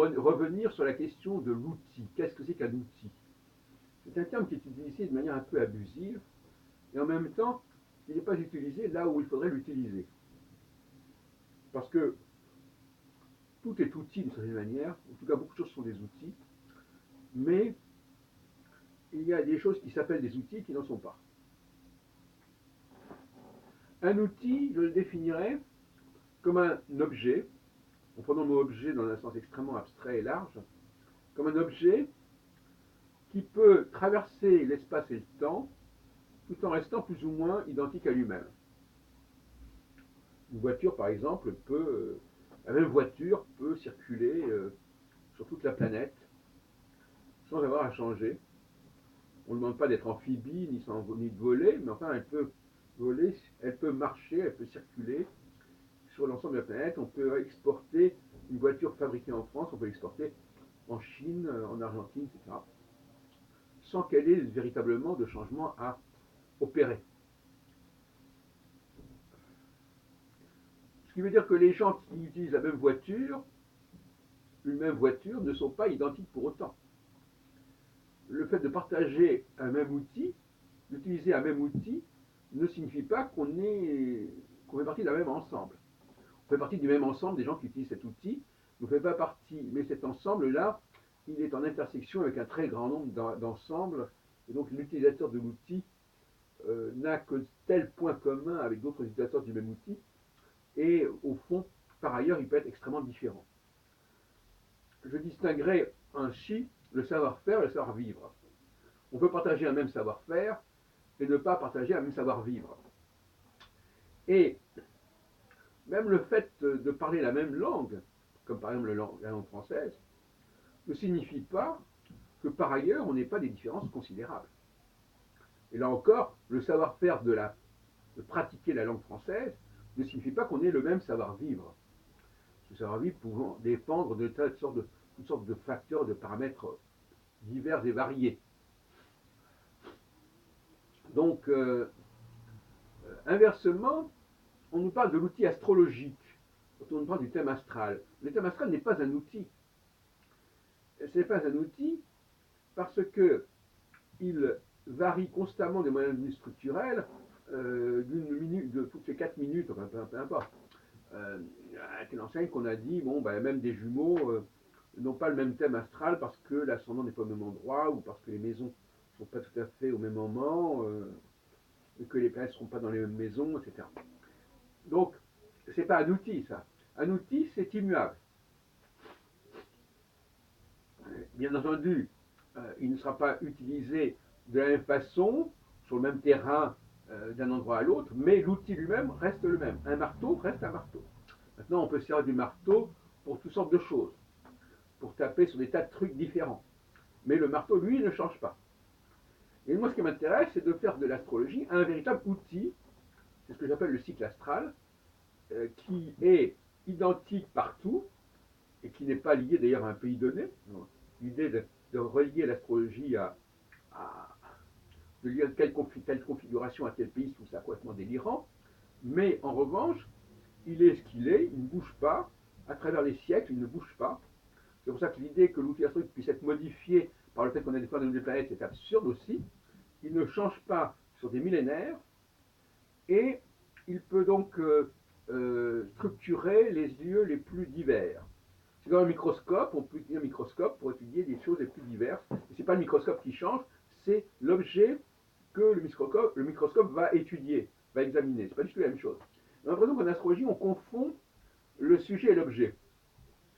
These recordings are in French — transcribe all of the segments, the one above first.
revenir sur la question de l'outil. Qu'est-ce que c'est qu'un outil? C'est un terme qui est utilisé de manière un peu abusive, et en même temps, il n'est pas utilisé là où il faudrait l'utiliser. Parce que tout est outil d'une certaine manière, en tout cas beaucoup de choses sont des outils, mais il y a des choses qui s'appellent des outils qui n'en sont pas. Un outil, je le définirais comme un objet, en prenant le mot objet dans un sens extrêmement abstrait et large, comme un objet qui peut traverser l'espace et le temps tout en restant plus ou moins identique à lui-même. Une voiture, par exemple, la même voiture peut circuler sur toute la planète sans avoir à changer. On ne demande pas d'être amphibie ni de voler, mais enfin, elle peut voler, elle peut marcher, elle peut circuler sur l'ensemble de la planète. On peut exporter une voiture fabriquée en France, on peut l'exporter en Chine, en Argentine, etc., sans qu'elle ait véritablement de changement à opérer. Ce qui veut dire que les gens qui utilisent la même voiture, une même voiture, ne sont pas identiques pour autant. Le fait de partager un même outil, d'utiliser un même outil, ne signifie pas qu'on fait partie d'un même ensemble. On fait partie du même ensemble des gens qui utilisent cet outil, on ne fait pas partie, mais cet ensemble-là, il est en intersection avec un très grand nombre d'ensembles, et donc l'utilisateur de l'outil n'a que tel point commun avec d'autres utilisateurs du même outil, et au fond, par ailleurs, il peut être extrêmement différent. Je distinguerai ainsi le savoir-faire et le savoir-vivre. On peut partager un même savoir-faire et ne pas partager un même savoir-vivre. Et même le fait de parler la même langue, comme par exemple la langue française, ne signifie pas que par ailleurs on n'ait pas des différences considérables. Et là encore, le savoir-faire de pratiquer la langue française ne signifie pas qu'on ait le même savoir-vivre. Ce savoir-vivre pouvant dépendre de toutes sortes de facteurs, de paramètres divers et variés. Donc, inversement, on nous parle de l'outil astrologique, quand on nous parle du thème astral. Le thème astral n'est pas un outil. Ce n'est pas un outil parce qu'il varie constamment des moyens de vue structurels d'une minute, de toutes les 4 minutes, enfin peu importe. Avec l'enseigne qu'on a dit, bon, ben, même des jumeaux n'ont pas le même thème astral parce que l'ascendant n'est pas au même endroit ou parce que les maisons ne sont pas tout à fait au même moment et que les planètes ne seront pas dans les mêmes maisons, etc. Donc, ce n'est pas un outil, ça. Un outil, c'est immuable. Bien entendu, il ne sera pas utilisé de la même façon, sur le même terrain, d'un endroit à l'autre, mais l'outil lui-même reste le même. Un marteau reste un marteau. Maintenant, on peut se servir du marteau pour toutes sortes de choses, pour taper sur des tas de trucs différents. Mais le marteau, lui, ne change pas. Et moi, ce qui m'intéresse, c'est de faire de l'astrologie un véritable outil, c'est ce que j'appelle le cycle astral, qui est identique partout, et qui n'est pas lié d'ailleurs à un pays donné. L'idée de relier l'astrologie de lier telle configuration à tel pays, je trouve ça complètement délirant. Mais en revanche, il est ce qu'il est, il ne bouge pas. À travers les siècles, il ne bouge pas. C'est pour ça que l'idée que l'outil astrologique puisse être modifié par le fait qu'on a des fois des planètes, c'est absurde aussi. Il ne change pas sur des millénaires et il peut donc structurer les lieux les plus divers. C'est dans un microscope, on peut utiliser un microscope pour étudier des choses les plus diverses. Et ce n'est pas le microscope qui change, c'est l'objet que le microscope va étudier, va examiner. Ce n'est pas du tout la même chose. On a l'impression qu'en astrologie, on confond le sujet et l'objet.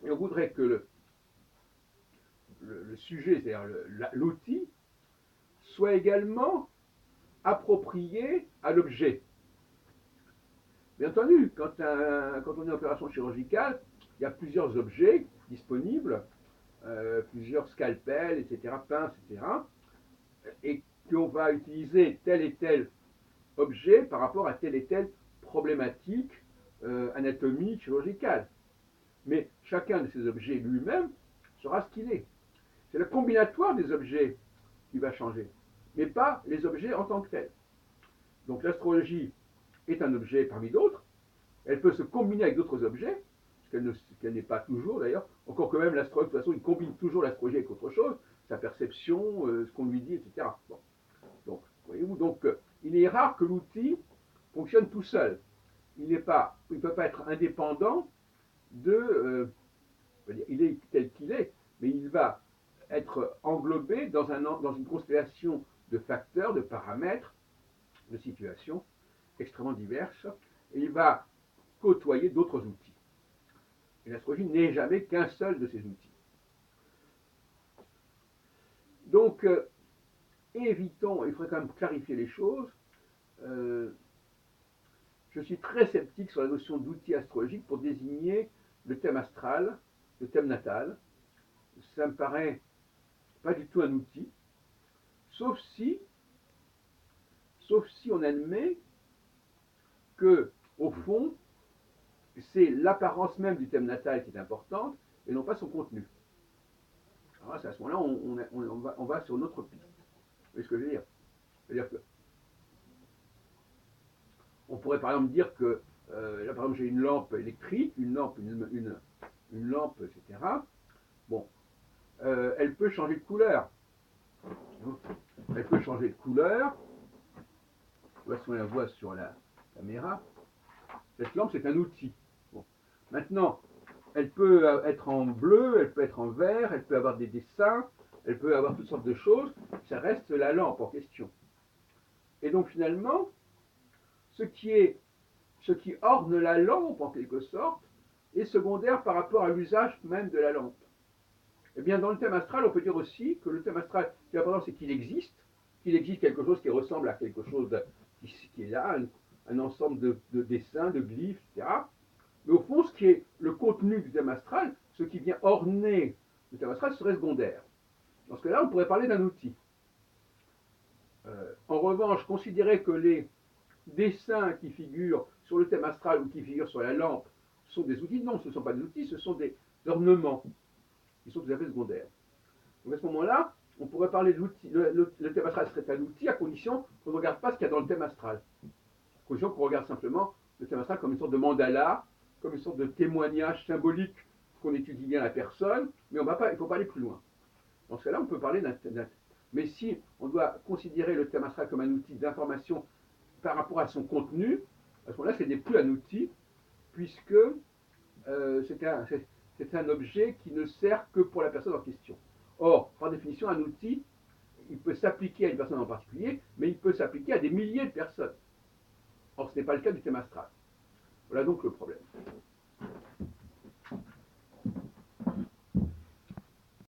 Et on voudrait que le sujet, c'est-à-dire l'outil, soit également approprié à l'objet. Bien entendu, quand on est en opération chirurgicale, il y a plusieurs objets disponibles, plusieurs scalpels, etc., pinces, etc., et qu'on va utiliser tel et tel objet par rapport à telle et telle problématique anatomique, chirurgicale. Mais chacun de ces objets lui-même sera ce qu'il est. C'est le combinatoire des objets qui va changer, mais pas les objets en tant que tels. Donc l'astrologie est un objet parmi d'autres, elle peut se combiner avec d'autres objets, qu'elle n'est pas toujours d'ailleurs, encore que même l'astrologue, de toute façon, il combine toujours l'astrologie avec autre chose, sa perception, ce qu'on lui dit, etc. Bon. Donc, voyez-vous, donc, il est rare que l'outil fonctionne tout seul. Il ne peut pas être indépendant il est tel qu'il est, mais il va être englobé dans une constellation de facteurs, de paramètres, de situations extrêmement diverses, et il va côtoyer d'autres outils. Et l'astrologie n'est jamais qu'un seul de ces outils. Donc, évitons, il faudrait quand même clarifier les choses. Je suis très sceptique sur la notion d'outil astrologique pour désigner le thème astral, le thème natal. Ça me paraît pas du tout un outil, sauf si on admet que, au fond, c'est l'apparence même du thème natal qui est importante et non pas son contenu. Alors à ce moment-là, on va sur une autre piste. Vous voyez ce que je veux dire? C'est-à-dire que on pourrait par exemple dire que là par exemple j'ai une lampe électrique, une lampe, etc. Bon, elle peut changer de couleur. Elle peut changer de couleur. Voici on la voit sur la caméra. Cette lampe c'est un outil. Bon. Maintenant, elle peut être en bleu, elle peut être en vert, elle peut avoir des dessins, elle peut avoir toutes sortes de choses. Ça reste la lampe en question. Et donc finalement, ce qui orne la lampe en quelque sorte est secondaire par rapport à l'usage même de la lampe. Eh bien, dans le thème astral, on peut dire aussi que le thème astral, ce qui est important, c'est qu'il existe quelque chose qui ressemble à quelque chose qui est là, un ensemble de dessins, de glyphes, etc. Mais au fond, ce qui est le contenu du thème astral, ce qui vient orner le thème astral, serait secondaire. Dans ce cas-là, on pourrait parler d'un outil. En revanche, considérer que les dessins qui figurent sur le thème astral ou qui figurent sur la lampe sont des outils, non, ce ne sont pas des outils, ce sont des ornements qui sont tout à fait secondaires. Donc à ce moment-là, on pourrait parler de l'outil. Le thème astral serait un outil à condition qu'on ne regarde pas ce qu'il y a dans le thème astral. À condition qu'on regarde simplement le thème astral comme une sorte de mandala, comme une sorte de témoignage symbolique qu'on étudie bien la personne, mais il ne faut pas aller plus loin. Dans ce cas-là, on peut parler d'un. Mais si on doit considérer le thème astral comme un outil d'information par rapport à son contenu, à ce moment-là, ce n'est plus un outil, puisque c'est un objet qui ne sert que pour la personne en question. Or, par définition, un outil, il peut s'appliquer à une personne en particulier, mais il peut s'appliquer à des milliers de personnes. Or, ce n'est pas le cas du thème astral. Voilà donc le problème.